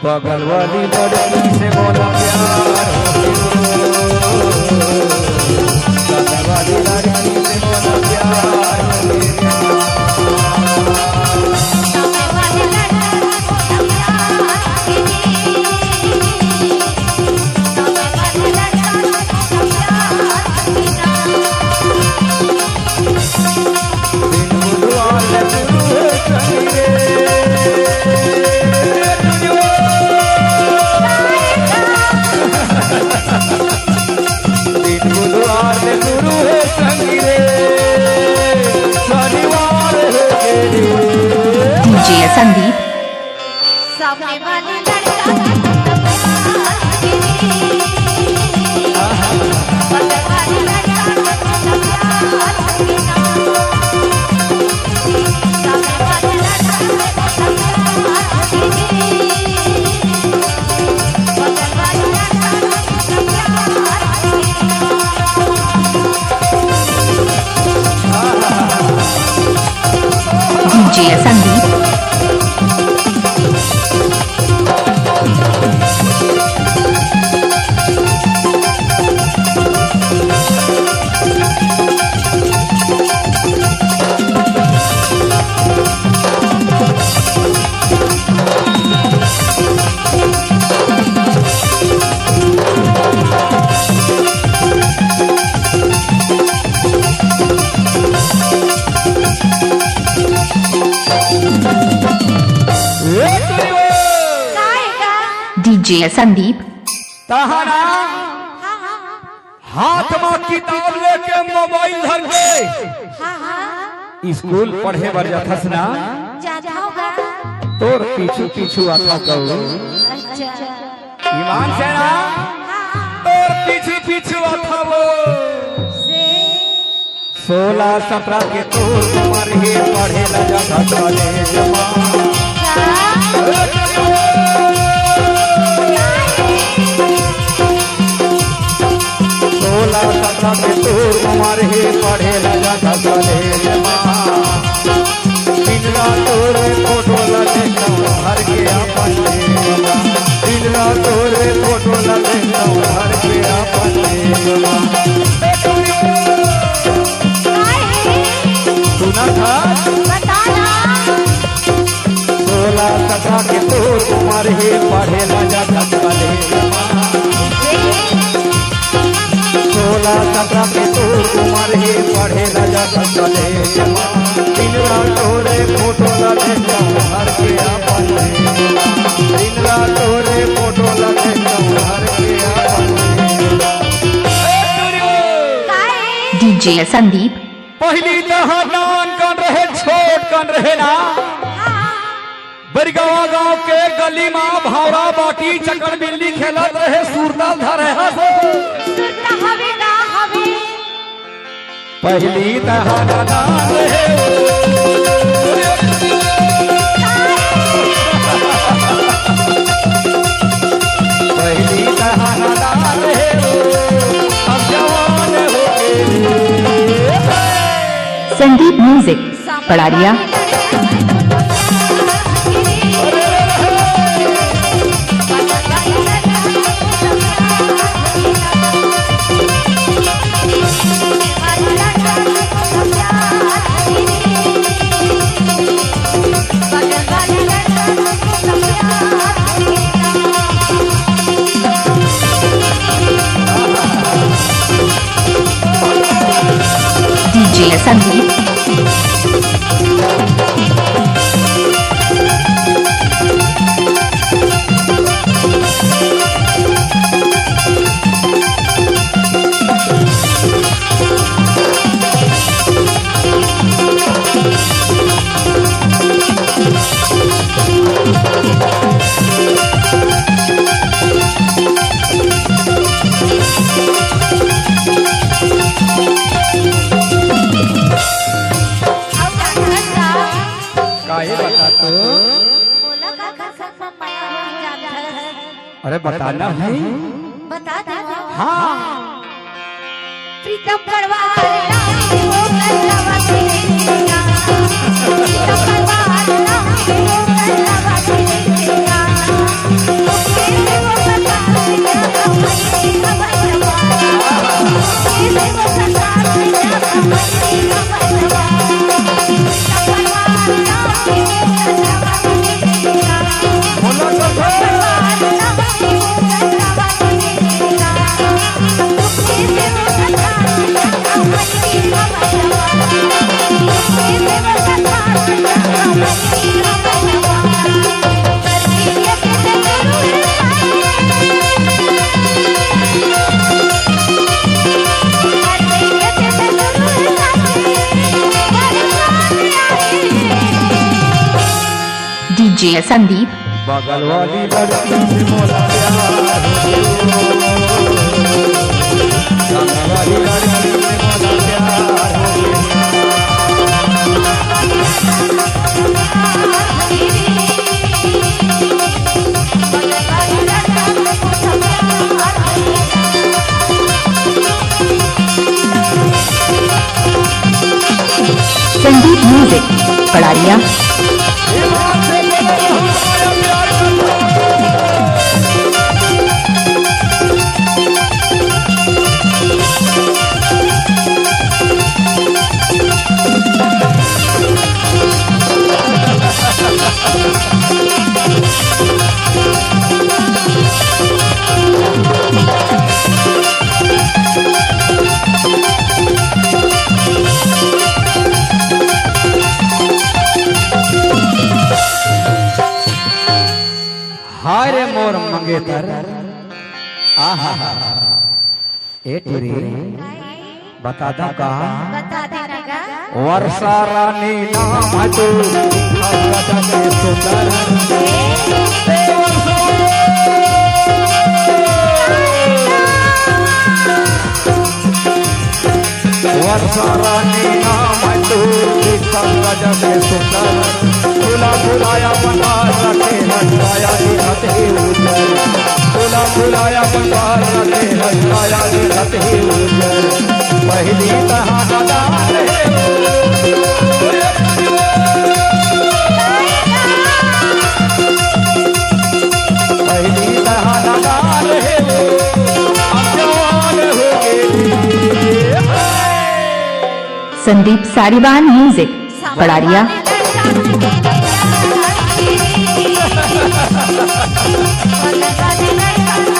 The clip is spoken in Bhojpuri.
बगल वाली लड़की से बोला प्यार बगल वाली लड़की से बोला प्यार संदीप सामने वाली लड़का डीजे संदीप डीजे संदीप तहरा हाथ में किताब लेके मोबाइल धर के स्कूल पढ़े बर जाथस ना तोर पीछू पीछू आता कहू ईमान से ना तोर पीछू पीछू आता वो 16-17 के तोर उम्र ही पढ़े ला जाता कॉलेज में 16-17 के तोर उम्र ही पढ़े ला जाता कॉलेज में दिन रात तोर फोटो लगता हर के अपन दिन रात तोर फोटो लगता हर के अपन सुना था 16-17 के तोर उम्र ही पढ़े ला जाता कॉलेज में 16-17 के तोर उम्र ही पढ़े ला जाता कॉलेज में दिन रात तोरे फोटो लगता हर के अपन दिन रात तोरे फोटो लगता हर के अपन डीजे संदीप पहली दहनान कन रहे छोट कन रहे ना बरगावा गांव के गली में भावरा बाटी चक्कर बिल्ली खेलत रहे सूरदाल धरे पहली दहनान रहे पहली दहनान रहे अब जवान हो गए संदीप म्यूजिक पड़ारिया डीजे संदीप अरे बताना है बता दो हाँ प्रीतम गढ़वाल वो गढ़वा तेरा प्रीतम गढ़वाल वो गढ़वा तेरा डीजे संदीप बगल वाली लड़की से मोला प्यार हो सामने वाली लड़की से मोला प्यार हो संदीप म्यूजिक पड़ारिया हाय रे मोर मंगेतर आहा ए टुरी बता दो का बता देना का वर्षा रानी नाम है तू राजा के सुंदर वर्षा रानी नाम है तू राजा के सुंदर फूला फुलाया पंडाल रखे हटाया दिखत ही उजर फूला फुलाया पंडाल रखे हटाया दिखत ही उजर पहली तहानादार पहली तहानादार है अब जवान हो गई संदीप सारीबान म्यूजिक पड़ारिया लड़का